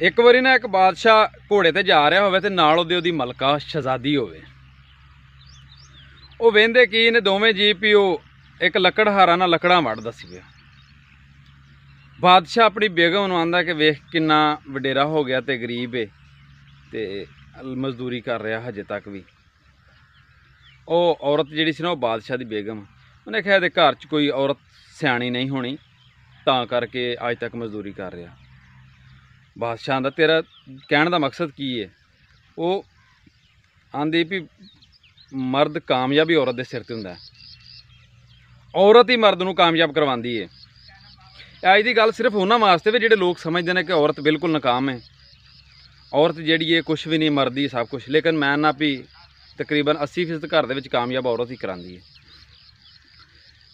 एक बारी ना एक बादशाह घोड़े ते जा रहा होवे ते नाल ओहदी मलका शहजादी होवे। वो वेंदे की ने दोवें जी भी वो एक लकड़हारा ना लकड़ा वढ़दा सी पिया। बादशाह अपनी बेगम नूं आंदा कि वेख किन्ना वडेरा हो गया ते गरीब है ते मजदूरी कर रहा हजे तक भी। वो औरत जिहड़ी सी ना बादशाह दी बेगम, उन्हें कहा घर च कोई औरत सियाणी नहीं होनी तां करके अज तक मजदूरी कर रहा। बादशाह आंदा तेरा कहण दा मकसद की है? वो आंदी भी मर्द कामयाबी औरत के सिर ते हुंदा है, औरत ही मर्द नूं कामयाब करवांदी है। अज की गल सिर्फ उन्हां वास्ते भी जिहड़े लोग समझते हैं कि औरत बिल्कुल नाकाम है, औरत जिहड़ी है कुछ भी नहीं, मर्द ही सब कुछ। लेकिन मैं ना भी तकरीबन 80% घर दे विच कामयाब औरत ही करांदी है।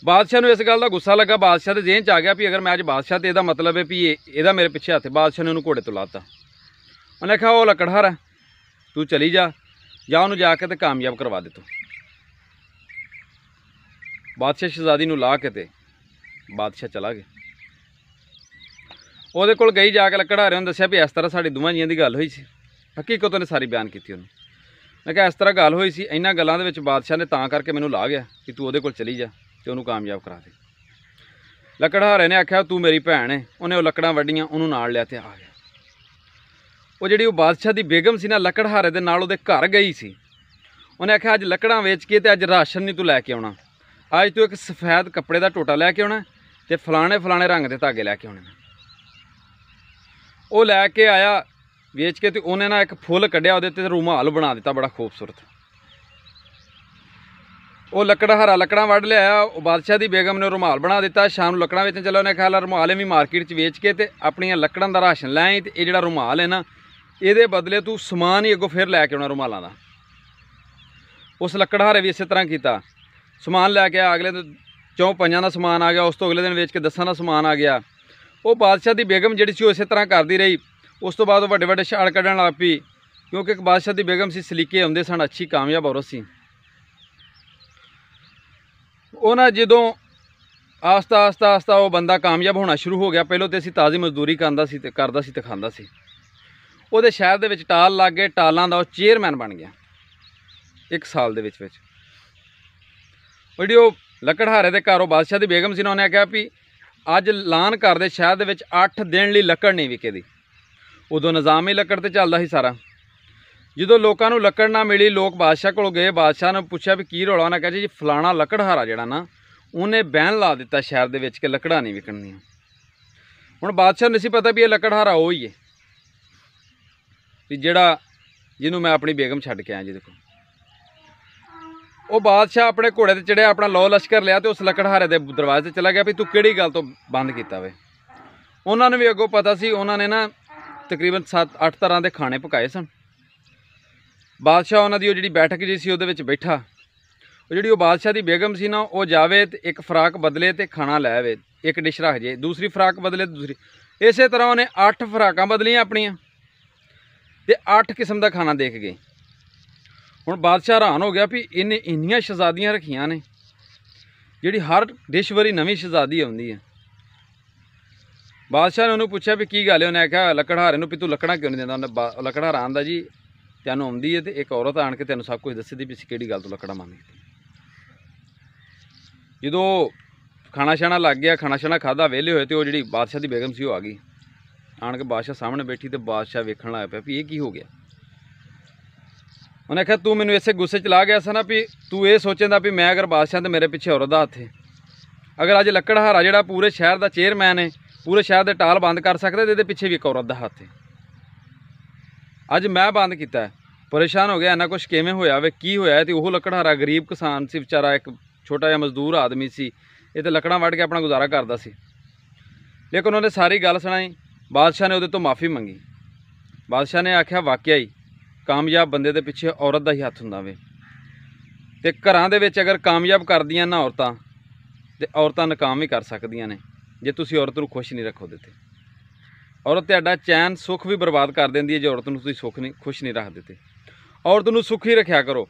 बादशाह नूं इस गल का गुस्सा लगा। बादशाह के जेहन च आ गया भी अगर मैं अज बादशाह तो यह मतलब है भी यदा मेरे पिछे हथ। बादशाह ने उन्होंने घोड़े तो लाता। उन्हें कहा वो लकड़हारा तू चली जा उन्होंने जाके तो कामयाब करवा दे तू। बादशाह शहजादी नूं ला के ते बादशाह चला गया। वो कोल गई जाके लकड़हारे ने दस्सिया भी इस तरह साड़ी दोवां जियां दी गल हुई सी। हकीकत उन्हें सारी बयान की। उन्हें कहा इस तरह गल हुई सी, इन्हां गल्लां दे विच बादशाह ने तां करके मैनूं ला गया कि तू उहदे कोल चली जा तो उन्होंने कामयाब करा दे। लकड़हारे ने आख्या तू मेरी भैन है। उन्हें लकड़ां वड्डियां, उन्होंने नाल लिया ते आ गया। वो जिहड़ी बादशाह की बेगम सी ना लकड़हारे दे नाल उहदे घर गई सी। उन्हें आख्या अज लकड़ां वेच के ते अज राशन नहीं तू लैके आउणा, अज तू एक सफेद कपड़े का टोटा लैके आउणा ते फलाने फलाने रंग के धागे लैके आउणे। वो लैके आया वेच के, तो उन्हें ना एक फुल कढ़िया उहदे ते रुमाल बना दिता बड़ा खूबसूरत। वो लकड़हारा लकड़ा वढ़ लिया। बादशाह की बेगम ने रुमाल बना दिता। शाम को लकड़ा वेचन चला। उन्हें ख्याल रुमाल भी मार्केट वेच के ते अपनी लकड़ां का राशन लै। तो यह रुमाल है ना, ये बदले तू समान ही अगों फिर लैके आना रुमालों का। उस लकड़हारे भी इस तरह किया, समान लैके आया। अगले दिन 4 5 का समान आ गया। उस तो अगले दिन वेच के 10 का समान आ गया। वो बादशाह की बेगम जी इस तरह करती रही। उस तो बाद वड्डे वड्डे छाल कढ़न लग पई, क्योंकि एक बादशाह की बेगम सी, सलीके आउंदे सन, अच्छी कामयाब औरत सी। उन्हें जो आस्ता आस्ता आस्ता वो बंदा कामयाब होना शुरू हो गया। पहलों तो असीं ताज़ी मजदूरी करदा सी ते खांदा सी। उहदे शहर दे विच टाल लग गए। टालां दा चेयरमैन बन गया 1 साल दे विच। वो लकड़हारे दे घर बादशाह की बेगम सी ना, उन्हें कहा भी अज ऐलान कर दे शहर दे विच 8 दिन लई लकड़ नहीं विकेदी। उदों निज़ाम ही लकड़ ते चलदा सी सारा। जो लोगों को लकड़ ना मिली, लोग बादशाह को गए। बादशाह ने पूछा भी की रौला। उन्हें कहा जी फलाना लकड़हारा जिहड़ा ना, उन्हें बैन ला दिता शहर दे विच कि लकड़ां नहीं विकणियां। हुण बादशाह नहीं सी पता भी ये लकड़हारा वो ही है भी जिहड़ा जिन्हों मैं अपनी बेगम छड्ड के आया। जी देखो, वो बादशाह अपने घोड़े ते चढ़िया, अपना लौ लश्कर लिया तो उस लकड़हारे दे दरवाजे चला गया भी तू किहड़ी गल तो बंद किया वे। उन्होंने भी अगों पता सी, उन्होंने ना तकरीबन 7 8 तरह के खाने पकाए सन। बादशाह उन्होंने जी बैठक जी सी उहदे विच बैठा। जी बादशाह की बेगम सी ना, वो जावे तो एक फ्राक बदले तो खाना लै आवे, एक डिश रख जाए, दूसरी फ्राक बदले तो दूसरी। इस तरह उन्हें 8 फ्राकां बदलियां अपनियां ते 8 किस्म का खाना देख गए। हुण बादशाह हैरान हो गया भी इन्हें इन्नियां शहजादियां रखियां ने, जिहड़ी हर डिश वारी नवीं शहजादी आउंदी है। बादशाह ने उन्होंने पूछा भी की गल है। उन्हें आख्या लकड़हारे नूं भी तू लकड़ा क्यों नहीं देंदा। उन्हें लकड़हारा आंदा जी तैनूं आउंदी है, तो एक औरत आण के तैनूं सब कुछ दस्सदी भी किहड़ी गल तो लकड़ा मंगदी। जो खाना शाना लग गया, खाना शाना खादा, वेले होए तो जी बादशाह की बेगम सी आ गई। आण के बादशाह सामने बैठी तो बादशाह वेखण लग पिया भी ये की हो गया। उन्हें आख्या तू मैनूं इसे गुस्से च ला गया सा ना भी तू ये सोचेंदा भी मैं अगर बादशाह तो मेरे पिछे औरत दा हत्थ है। अगर अज लकड़हारा जिहड़ा पूरे शहर का चेयरमैन है, पूरे शहर के टाल बंद कर सकता, तो ये पिछे भी एक औरत का हत्थ है। अज मैं बंद किया, परेशान हो गया, इन्ना कुछ किवें होया वे, की होया। तो वह लकड़हारा गरीब किसान सी बेचारा, एक छोटा जिहा मजदूर आदमी सी, ये तो लकड़ां वढ़ के अपना गुजारा करता सी। लेकिन उन्होंने सारी गल सुनाई। बादशाह ने उहदे तो माफ़ी मंगी। बादशाह ने आख्या वाकई ही कामयाब बंदे दे पिछे औरत का ही हत्थ हुंदा वे, ते घरां दे विच अगर कामयाब करदियां ना औरतां, ते औरतां नाकाम भी कर सकदियां ने जे तुसीं औरत नूं खुश नहीं रखो देते। औरत तुहाडा चैन सुख भी बर्बाद कर देंदी है जे औरत नूं तुसीं सुख नहीं खुश नहीं रख देते। औरत नूं सुखी रखिया करो।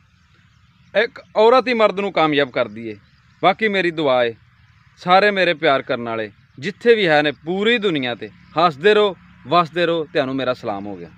एक औरत ही मर्द नूं कामयाब करदी है। बाकी मेरी दुआ है सारे मेरे प्यार करने वाले जिथे भी है ने पूरी दुनिया ते हसदे रहो, ਵਸਦੇ ਰਹੋ। ਤੁਹਾਨੂੰ ਮੇਰਾ ਸਲਾਮ ਹੋ ਗਿਆ।